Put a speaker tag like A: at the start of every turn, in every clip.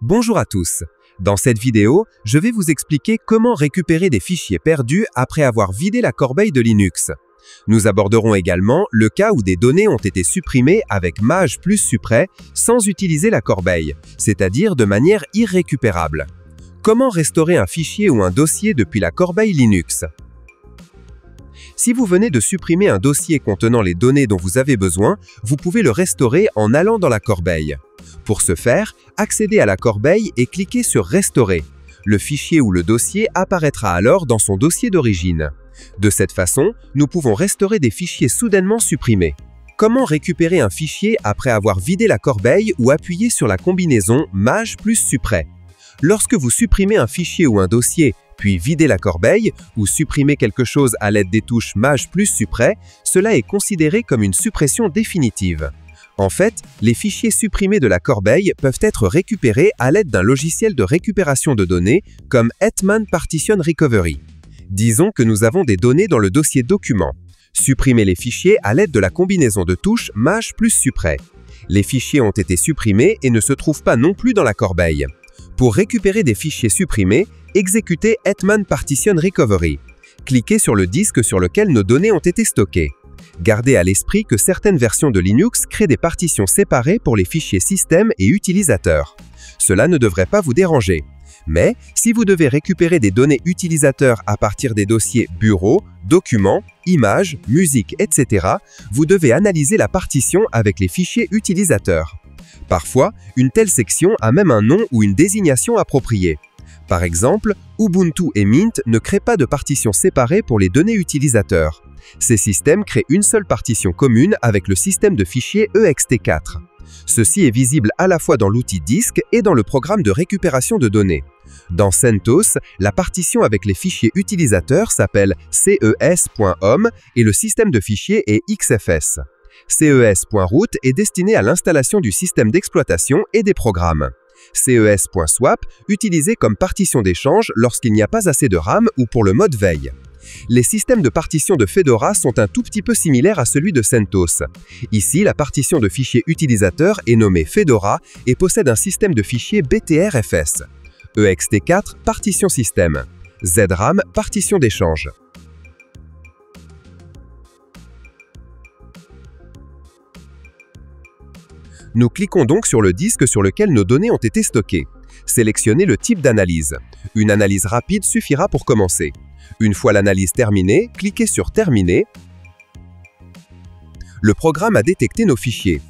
A: Bonjour à tous. Dans cette vidéo, je vais vous expliquer comment récupérer des fichiers perdus après avoir vidé la corbeille de Linux. Nous aborderons également le cas où des données ont été supprimées avec maj plus supprès sans utiliser la corbeille, c'est-à-dire de manière irrécupérable. Comment restaurer un fichier ou un dossier depuis la corbeille Linux? Si vous venez de supprimer un dossier contenant les données dont vous avez besoin, vous pouvez le restaurer en allant dans la corbeille. Pour ce faire, accédez à la corbeille et cliquez sur « Restaurer ». Le fichier ou le dossier apparaîtra alors dans son dossier d'origine. De cette façon, nous pouvons restaurer des fichiers soudainement supprimés. Comment récupérer un fichier après avoir vidé la corbeille ou appuyé sur la combinaison maj plus supprès? Lorsque vous supprimez un fichier ou un dossier, puis videz la corbeille, ou supprimez quelque chose à l'aide des touches maj plus supprès, cela est considéré comme une suppression définitive. En fait, les fichiers supprimés de la corbeille peuvent être récupérés à l'aide d'un logiciel de récupération de données comme Hetman Partition Recovery. Disons que nous avons des données dans le dossier document. Supprimez les fichiers à l'aide de la combinaison de touches maj plus supprès. Les fichiers ont été supprimés et ne se trouvent pas non plus dans la corbeille. Pour récupérer des fichiers supprimés, exécutez Hetman Partition Recovery. Cliquez sur le disque sur lequel nos données ont été stockées. Gardez à l'esprit que certaines versions de Linux créent des partitions séparées pour les fichiers système et utilisateurs. Cela ne devrait pas vous déranger. Mais si vous devez récupérer des données utilisateurs à partir des dossiers bureau, documents, images, musique, etc., vous devez analyser la partition avec les fichiers utilisateurs. Parfois, une telle section a même un nom ou une désignation appropriée. Par exemple, Ubuntu et Mint ne créent pas de partition séparée pour les données utilisateurs. Ces systèmes créent une seule partition commune avec le système de fichiers ext4. Ceci est visible à la fois dans l'outil disque et dans le programme de récupération de données. Dans CentOS, la partition avec les fichiers utilisateurs s'appelle ces.hom et le système de fichiers est xfs. ces.root est destiné à l'installation du système d'exploitation et des programmes. ces.swap, utilisé comme partition d'échange lorsqu'il n'y a pas assez de RAM ou pour le mode veille. Les systèmes de partition de Fedora sont un tout petit peu similaires à celui de CentOS. Ici, la partition de fichiers utilisateurs est nommée Fedora et possède un système de fichiers BTRFS. ext4, partition système. ZRAM, partition d'échange. Nous cliquons donc sur le disque sur lequel nos données ont été stockées. Sélectionnez le type d'analyse. Une analyse rapide suffira pour commencer. Une fois l'analyse terminée, cliquez sur « Terminer ». Le programme a détecté nos fichiers.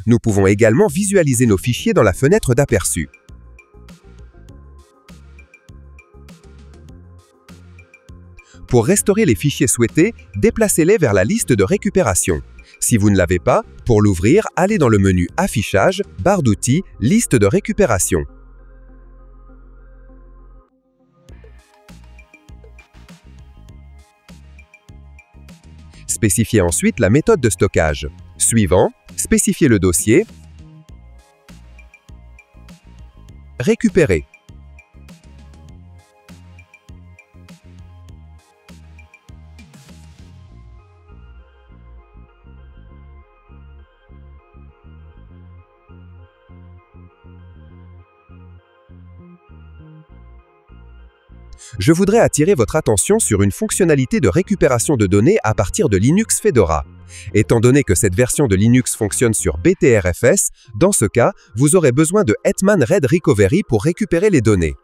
A: Nous pouvons également visualiser nos fichiers dans la fenêtre d'aperçu. Pour restaurer les fichiers souhaités, déplacez-les vers la liste de récupération. Si vous ne l'avez pas, pour l'ouvrir, allez dans le menu Affichage, barre d'outils, Liste de récupération. Spécifiez ensuite la méthode de stockage. Suivant, spécifiez le dossier. Récupérer. Je voudrais attirer votre attention sur une fonctionnalité de récupération de données à partir de Linux Fedora. Étant donné que cette version de Linux fonctionne sur BTRFS, dans ce cas, vous aurez besoin de Hetman Red Recovery pour récupérer les données.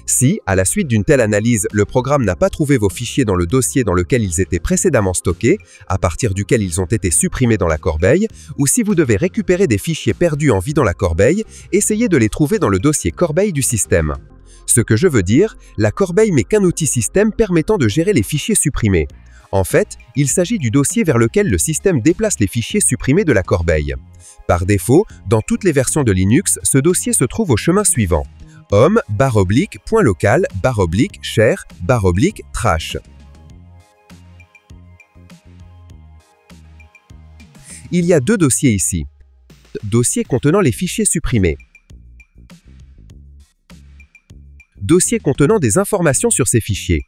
A: Si, à la suite d'une telle analyse, le programme n'a pas trouvé vos fichiers dans le dossier dans lequel ils étaient précédemment stockés, à partir duquel ils ont été supprimés dans la corbeille, ou si vous devez récupérer des fichiers perdus en vidant la corbeille, essayez de les trouver dans le dossier corbeille du système. Ce que je veux dire, la corbeille n'est qu'un outil système permettant de gérer les fichiers supprimés. En fait, il s'agit du dossier vers lequel le système déplace les fichiers supprimés de la corbeille. Par défaut, dans toutes les versions de Linux, ce dossier se trouve au chemin suivant: home/.local/share/trash. Il y a deux dossiers ici. Dossier contenant les fichiers supprimés. Dossier contenant des informations sur ces fichiers.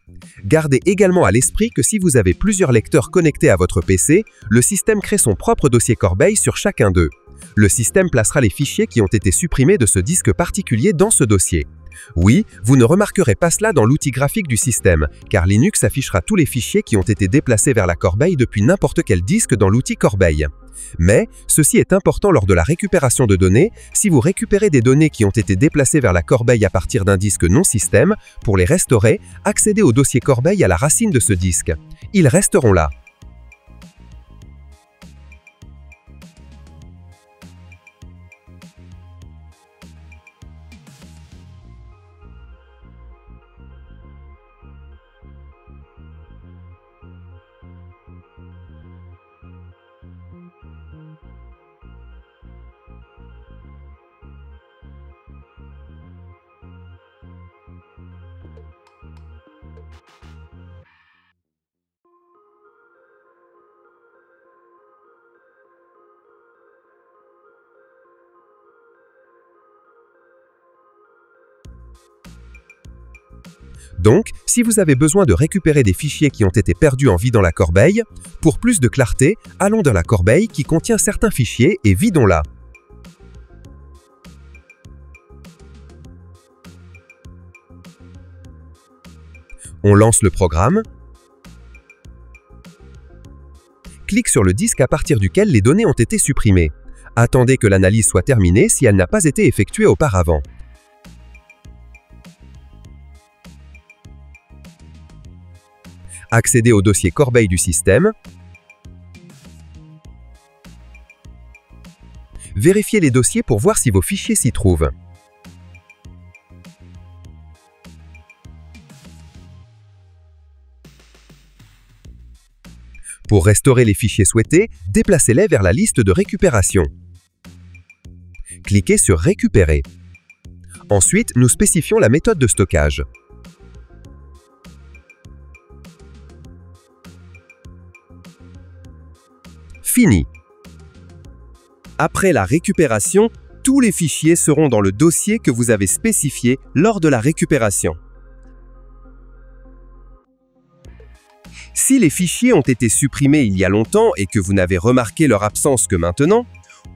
A: Gardez également à l'esprit que si vous avez plusieurs lecteurs connectés à votre PC, le système crée son propre dossier corbeille sur chacun d'eux. Le système placera les fichiers qui ont été supprimés de ce disque particulier dans ce dossier. Oui, vous ne remarquerez pas cela dans l'outil graphique du système, car Linux affichera tous les fichiers qui ont été déplacés vers la corbeille depuis n'importe quel disque dans l'outil corbeille. Mais, ceci est important lors de la récupération de données. Si vous récupérez des données qui ont été déplacées vers la corbeille à partir d'un disque non système, pour les restaurer, accédez au dossier corbeille à la racine de ce disque. Ils resteront là. Donc, si vous avez besoin de récupérer des fichiers qui ont été perdus en vidant la corbeille, pour plus de clarté, allons dans la corbeille qui contient certains fichiers et vidons-la. On lance le programme. Clique sur le disque à partir duquel les données ont été supprimées. Attendez que l'analyse soit terminée si elle n'a pas été effectuée auparavant. Accédez au dossier corbeille du système. Vérifiez les dossiers pour voir si vos fichiers s'y trouvent. Pour restaurer les fichiers souhaités, déplacez-les vers la liste de récupération. Cliquez sur Récupérer. Ensuite, nous spécifions la méthode de stockage. Fini. Après la récupération, tous les fichiers seront dans le dossier que vous avez spécifié lors de la récupération. Si les fichiers ont été supprimés il y a longtemps et que vous n'avez remarqué leur absence que maintenant,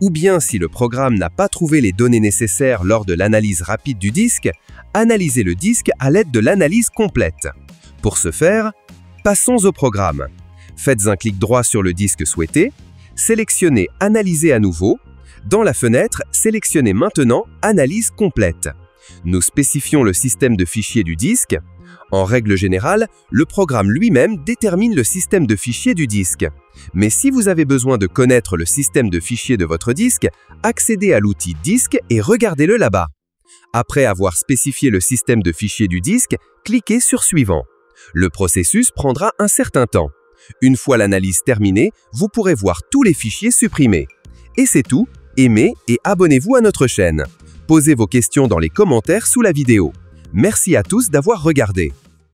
A: ou bien si le programme n'a pas trouvé les données nécessaires lors de l'analyse rapide du disque, analysez le disque à l'aide de l'analyse complète. Pour ce faire, passons au programme. Faites un clic droit sur le disque souhaité, sélectionnez « Analyser à nouveau ». Dans la fenêtre, sélectionnez maintenant « Analyse complète ». Nous spécifions le système de fichiers du disque. En règle générale, le programme lui-même détermine le système de fichiers du disque. Mais si vous avez besoin de connaître le système de fichiers de votre disque, accédez à l'outil Disque et regardez-le là-bas. Après avoir spécifié le système de fichiers du disque, cliquez sur Suivant. Le processus prendra un certain temps. Une fois l'analyse terminée, vous pourrez voir tous les fichiers supprimés. Et c'est tout, aimez et abonnez-vous à notre chaîne. Posez vos questions dans les commentaires sous la vidéo. Merci à tous d'avoir regardé.